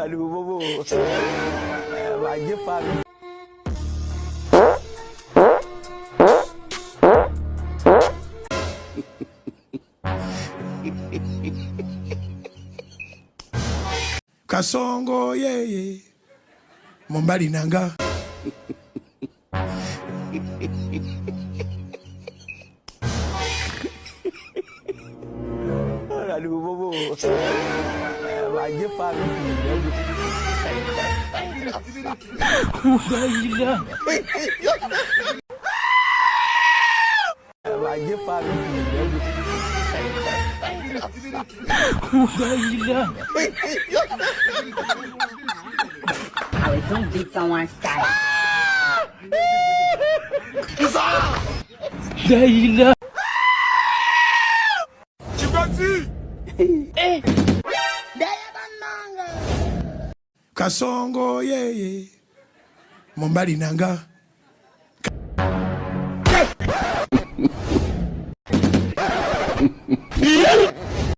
Aduh, bobo. Wajib pak. Kasongo yeye Mombali nanga Aduh, bobo. Wajib pak. Wajib pak. I was gonna beat someone's style. Daila Kasongo yeye Mombali nanga